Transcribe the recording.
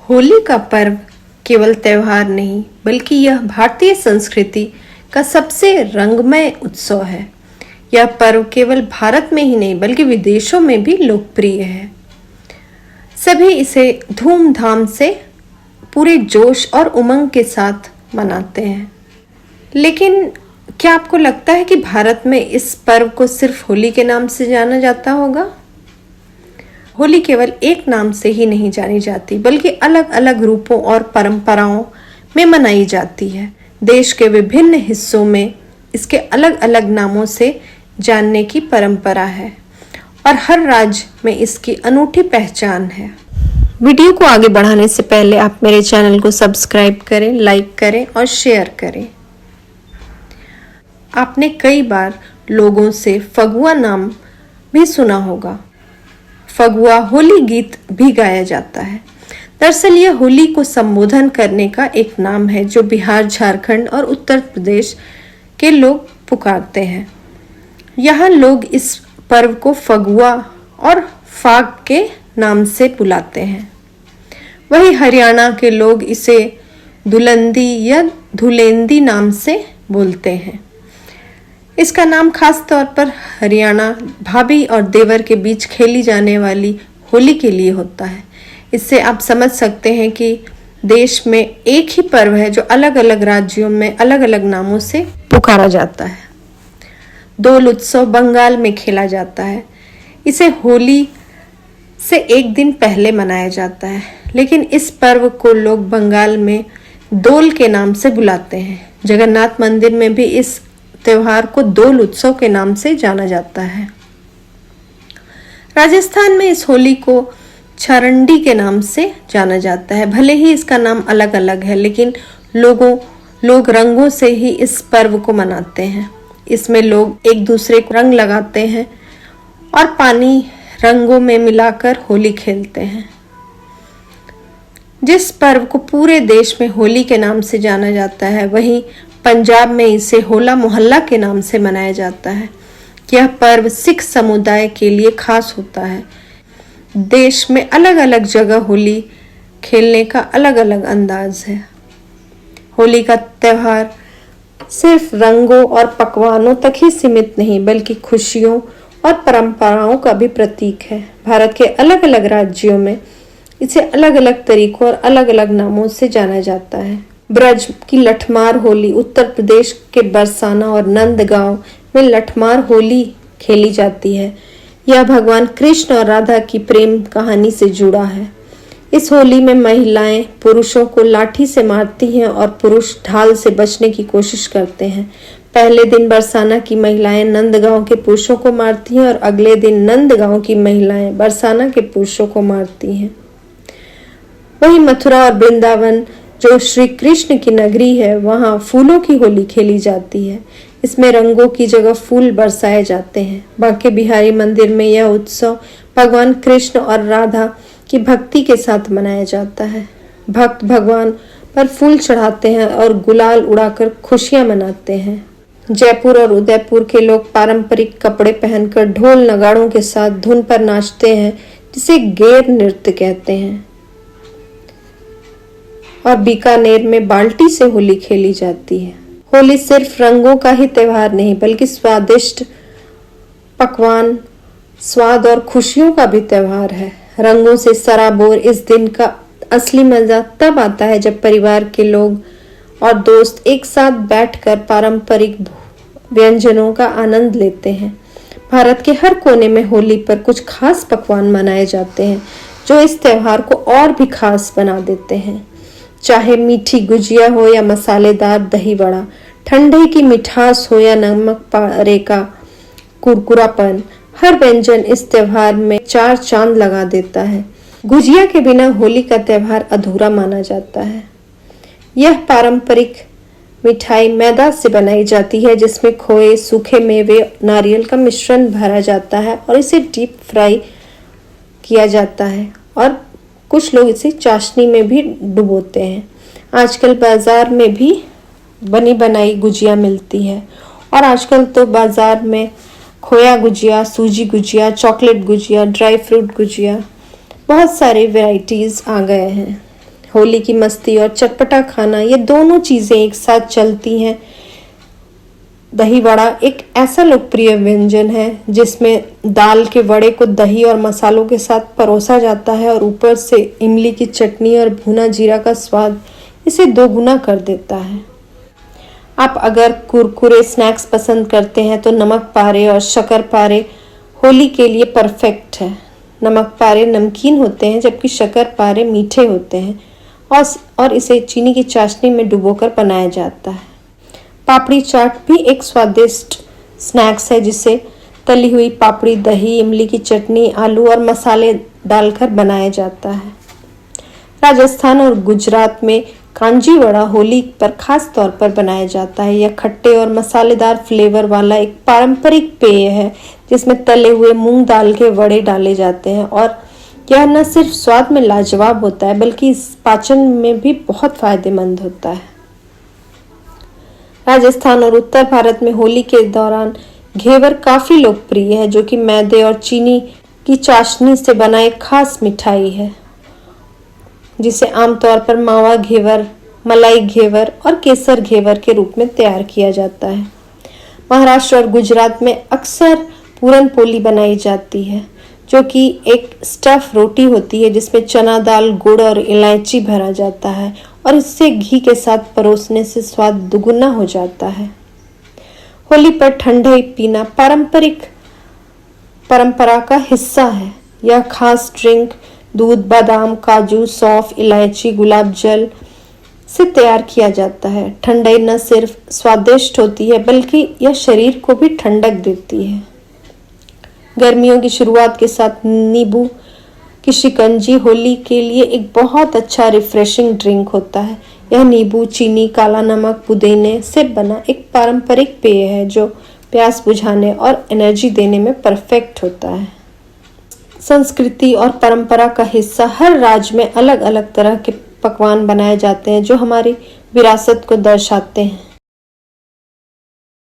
होली का पर्व केवल त्योहार नहीं बल्कि यह भारतीय संस्कृति का सबसे रंगमय उत्सव है। यह पर्व केवल भारत में ही नहीं बल्कि विदेशों में भी लोकप्रिय है। सभी इसे धूमधाम से पूरे जोश और उमंग के साथ मनाते हैं। लेकिन क्या आपको लगता है कि भारत में इस पर्व को सिर्फ होली के नाम से जाना जाता होगा? होली केवल एक नाम से ही नहीं जानी जाती बल्कि अलग अलग रूपों और परंपराओं में मनाई जाती है। देश के विभिन्न हिस्सों में इसके अलग अलग नामों से जानने की परंपरा है और हर राज्य में इसकी अनूठी पहचान है। वीडियो को आगे बढ़ाने से पहले आप मेरे चैनल को सब्सक्राइब करें, लाइक करें और शेयर करें। आपने कई बार लोगों से फगुआ नाम भी सुना होगा। फगुआ होली गीत भी गाया जाता है। दरअसल यह होली को संबोधन करने का एक नाम है जो बिहार, झारखंड और उत्तर प्रदेश के लोग पुकारते हैं। यहाँ लोग इस पर्व को फगुआ और फाग के नाम से बुलाते हैं। वहीं हरियाणा के लोग इसे दुलंदी या धुलेंदी नाम से बोलते हैं। इसका नाम खास तौर पर हरियाणा भाभी और देवर के बीच खेली जाने वाली होली के लिए होता है। इससे आप समझ सकते हैं कि देश में एक ही पर्व है जो अलग अलग राज्यों में अलग अलग नामों से पुकारा जाता है। दोल उत्सव बंगाल में खेला जाता है। इसे होली से एक दिन पहले मनाया जाता है, लेकिन इस पर्व को लोग बंगाल में दोल के नाम से बुलाते हैं। जगन्नाथ मंदिर में भी इस त्योहार को दोल उत्सव के नाम से जाना जाता है। राजस्थान में इस होली को छारंडी के नाम से जाना जाता है। भले ही इसका नाम अलग अलग है, लेकिन लोग रंगों से ही इस पर्व को मनाते हैं। इसमें लोग एक दूसरे को रंग लगाते हैं और पानी रंगों में मिलाकर होली खेलते हैं। जिस पर्व को पूरे देश में होली के नाम से जाना जाता है, वहीं पंजाब में इसे होला मोहल्ला के नाम से मनाया जाता है। यह पर्व सिख समुदाय के लिए खास होता है। देश में अलग अलग जगह होली खेलने का अलग अलग अंदाज है। होली का त्योहार सिर्फ रंगों और पकवानों तक ही सीमित नहीं बल्कि खुशियों और परंपराओं का भी प्रतीक है। भारत के अलग अलग राज्यों में इसे अलग अलग तरीकों और अलग अलग नामों से जाना जाता है। ब्रज की लठमार होली, उत्तर प्रदेश के बरसाना और नंदगांव में लठमार होली खेली जाती है। यह भगवान कृष्ण और राधा की प्रेम कहानी से जुड़ा है। इस होली में महिलाएं पुरुषों को लाठी से मारती हैं और पुरुष ढाल से बचने की कोशिश करते हैं। पहले दिन बरसाना की महिलाएं नंदगांव के पुरुषों को मारती हैं और अगले दिन नंदगांव की महिलाएं बरसाना के पुरुषों को मारती हैं। वहीं मथुरा और वृंदावन जो श्री कृष्ण की नगरी है, वहाँ फूलों की होली खेली जाती है। इसमें रंगों की जगह फूल बरसाए जाते हैं। बांके बिहारी मंदिर में यह उत्सव भगवान कृष्ण और राधा की भक्ति के साथ मनाया जाता है। भक्त भगवान पर फूल चढ़ाते हैं और गुलाल उड़ाकर खुशियां मनाते हैं। जयपुर और उदयपुर के लोग पारंपरिक कपड़े पहनकर ढोल नगाड़ों के साथ धुन पर नाचते हैं, जिसे गेर नृत्य कहते हैं। और बीकानेर में बाल्टी से होली खेली जाती है। होली सिर्फ रंगों का ही त्योहार नहीं बल्कि स्वादिष्ट पकवान, स्वाद और खुशियों का भी त्योहार है। रंगों से सराबोर इस दिन का असली मजा तब आता है जब परिवार के लोग और दोस्त एक साथ बैठकर पारंपरिक व्यंजनों का आनंद लेते हैं। भारत के हर कोने में होली पर कुछ खास पकवान मनाए जाते हैं जो इस त्योहार को और भी खास बना देते हैं। चाहे मीठी गुजिया हो या मसालेदार दही वड़ा, ठंडे की मिठास हो या नमक पारे का कुरकुरापन, हर व्यंजन इस त्योहार में चार चांद लगा देता है। गुजिया के बिना होली का त्योहार अधूरा माना जाता है। यह पारंपरिक मिठाई मैदा से बनाई जाती है जिसमें खोए, सूखे मेवे, नारियल का मिश्रण भरा जाता है और इसे डीप फ्राई किया जाता है और कुछ लोग इसे चाशनी में भी डुबोते हैं। आजकल बाजार में भी बनी बनाई गुजिया मिलती है और आजकल तो बाजार में खोया गुजिया, सूजी gujiya, chocolate gujiya, dry fruit gujiya, बहुत सारे वैरायटीज आ गए हैं। होली की मस्ती और चटपटा खाना, ये दोनों चीजें एक साथ चलती हैं। दही वड़ा एक ऐसा लोकप्रिय व्यंजन है जिसमें दाल के वड़े को दही और मसालों के साथ परोसा जाता है और ऊपर से इमली की चटनी और भुना जीरा का स्वाद इसे दोगुना कर देता है। आप अगर कुरकुरे स्नैक्स पसंद करते हैं तो नमक पारे और शक्कर पारे होली के लिए परफेक्ट है। नमक पारे नमकीन होते हैं जबकि शक्कर पारे मीठे होते हैं और इसे चीनी की चाशनी में डुबोकर बनाया जाता है। पापड़ी चाट भी एक स्वादिष्ट स्नैक्स है जिसे तली हुई पापड़ी, दही, इमली की चटनी, आलू और मसाले डालकर बनाया जाता है। राजस्थान और गुजरात में कांजी वड़ा होली पर खास तौर पर बनाया जाता है। यह खट्टे और मसालेदार फ्लेवर वाला एक पारंपरिक पेय है जिसमें तले हुए मूंग दाल के वड़े डाले जाते हैं और यह न सिर्फ स्वाद में लाजवाब होता है बल्कि पाचन में भी बहुत फायदेमंद होता है। राजस्थान और उत्तर भारत में होली के दौरान घेवर काफी लोकप्रिय है जो कि मैदे और चीनी की चाशनी से बना एक खास मिठाई है जिसे आमतौर पर मावा घेवर, मलाई घेवर और केसर घेवर के रूप में तैयार किया जाता है। महाराष्ट्र और गुजरात में अक्सर पूरन पोली बनाई जाती है जो कि एक स्टफ रोटी होती है जिसमें चना दाल, गुड़ और इलायची भरा जाता है और इससे घी के साथ परोसने से स्वाद दुगुना हो जाता है। होली पर ठंडाई पीना परंपरा का हिस्सा है। यह खास ड्रिंक दूध, बादाम, काजू, सौंफ, इलायची, गुलाब जल से तैयार किया जाता है। ठंडाई न सिर्फ स्वादिष्ट होती है बल्कि यह शरीर को भी ठंडक देती है। गर्मियों की शुरुआत के साथ नींबू की शिकंजी होली के लिए एक बहुत अच्छा रिफ्रेशिंग ड्रिंक होता है। यह नींबू, चीनी, काला नमक, पुदीने से बना एक पारंपरिक पेय है जो प्यास बुझाने और एनर्जी देने में परफेक्ट होता है। संस्कृति और परंपरा का हिस्सा हर राज्य में अलग अलग तरह के पकवान बनाए जाते हैं जो हमारी विरासत को दर्शाते हैं।